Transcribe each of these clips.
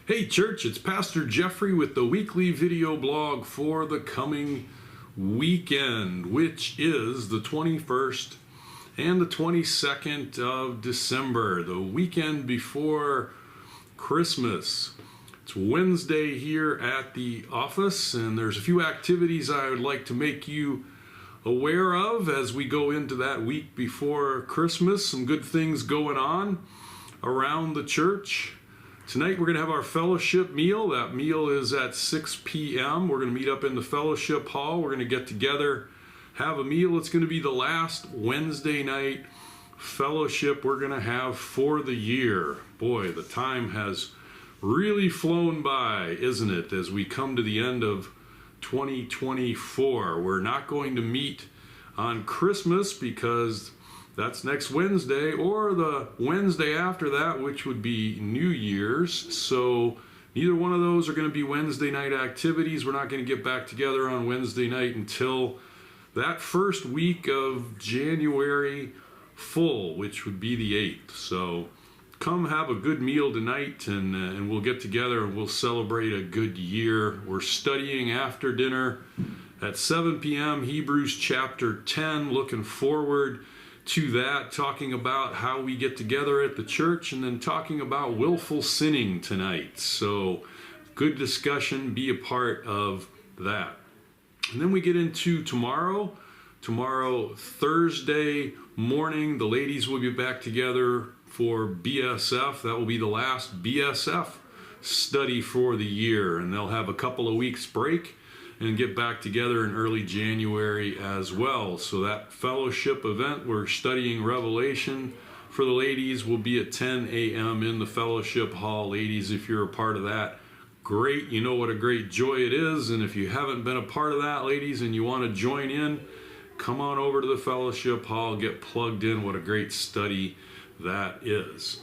Hey church, it's Pastor Geoffrey with the weekly video blog for the coming weekend, which is the 21st and the 22nd of December, the weekend before Christmas. It's Wednesday here at the office, and there's a few activities I would like to make you aware of as we go into that week before Christmas. Some good things going on around the church. Tonight we're going to have our fellowship meal. That meal is at 6 p.m. We're going to meet up in the fellowship hall. We're going to get together, have a meal. It's going to be the last Wednesday night fellowship we're going to have for the year. Boy, the time has really flown by, isn't it, as we come to the end of 2024. We're not going to meet on Christmas because that's next Wednesday, or the Wednesday after that, which would be New Year's. So neither one of those are going to be Wednesday night activities. We're not going to get back together on Wednesday night until that first week of January full, which would be the 8th. So come have a good meal tonight, and we'll get together and we'll celebrate a good year. We're studying after dinner at 7 p.m. Hebrews chapter 10. Looking forward to that, talking about how we get together at the church, and then talking about willful sinning tonight. So good discussion, be a part of that. And then we get into tomorrow, Thursday morning, the ladies will be back together for BSF. That will be the last BSF study for the year, and they'll have a couple of weeks break and get back together in early January as well. So that fellowship event, we're studying Revelation for the ladies, will be at 10 a.m. in the fellowship hall. Ladies, if you're a part of that, great. You know what a great joy it is. And if you haven't been a part of that, ladies, and you want to join in, come on over to the fellowship hall, get plugged in. What a great study that is.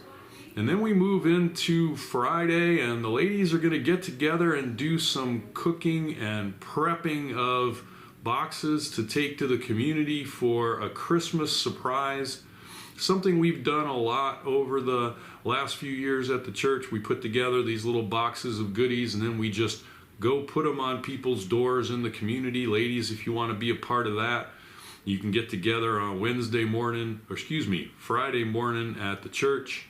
And then we move into Friday, and the ladies are going to get together and do some cooking and prepping of boxes to take to the community for a Christmas surprise. Something we've done a lot over the last few years at the church. We put together these little boxes of goodies, and then we just go put them on people's doors in the community. Ladies, if you want to be a part of that, you can get together on Friday morning at the church,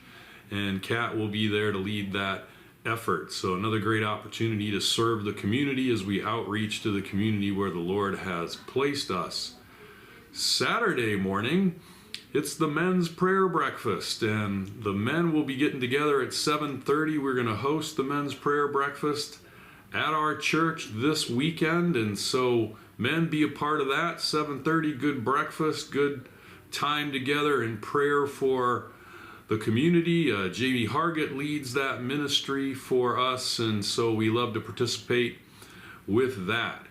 and Kat will be there to lead that effort. So another great opportunity to serve the community as we outreach to the community where the Lord has placed us. Saturday morning, it's the men's prayer breakfast, and the men will be getting together at 7:30. We're going to host the men's prayer breakfast at our church this weekend, and so men, be a part of that. 7:30, good breakfast, good time together in prayer for the community. Jamie Hargett leads that ministry for us, and so we love to participate with that.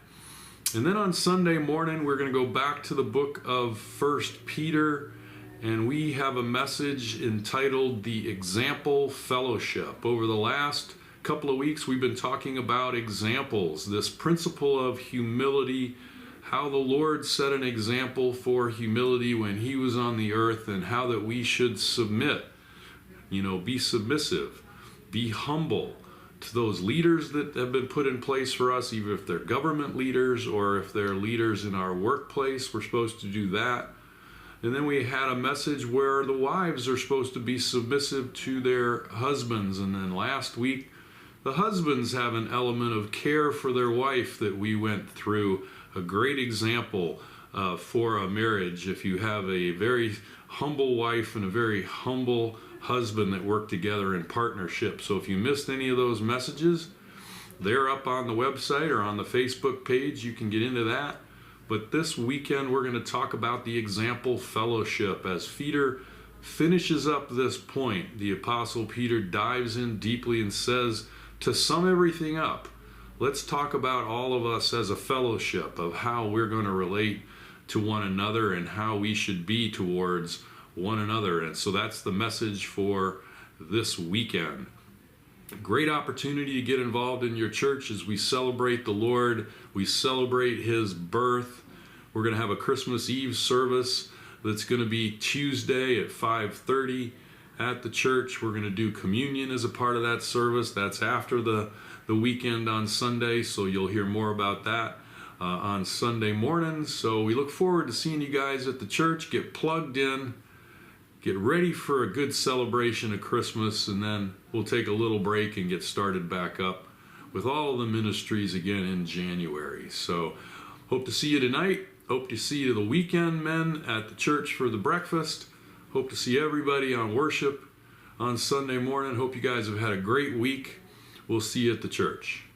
And then on Sunday morning, we're going to go back to the book of 1 Peter, and we have a message entitled The Example Fellowship. Over the last couple of weeks, we've been talking about examples, this principle of humility, how the Lord set an example for humility when he was on the earth, and how that we should submit, be submissive, be humble to those leaders that have been put in place for us, even if they're government leaders or if they're leaders in our workplace. We're supposed to do that. And then we had a message where the wives are supposed to be submissive to their husbands. And then last week, the husbands have an element of care for their wife that we went through. A great example for a marriage. If you have a very humble wife and a very humble husband that work together in partnership. So if you missed any of those messages, they're up on the website or on the Facebook page. You can get into that. But this weekend, we're going to talk about the example fellowship. As Peter finishes up this point, the Apostle Peter dives in deeply and says, to sum everything up, let's talk about all of us as a fellowship, of how we're going to relate to one another and how we should be towards one another. And so that's the message for this weekend. Great opportunity to get involved in your church as we celebrate the Lord. We celebrate his birth. We're going to have a Christmas Eve service that's going to be Tuesday at 5:30. at the church. We're going to do communion as a part of that service. That's after the weekend on Sunday, so you'll hear more about that on Sunday mornings. So we look forward to seeing you guys at the church. Get plugged in, get ready for a good celebration of Christmas, and then we'll take a little break and get started back up with all of the ministries again in January. So hope to see you tonight. Hope to see you the weekend, men, at the church for the breakfast. Hope to see everybody on worship on Sunday morning. Hope you guys have had a great week. We'll see you at the church.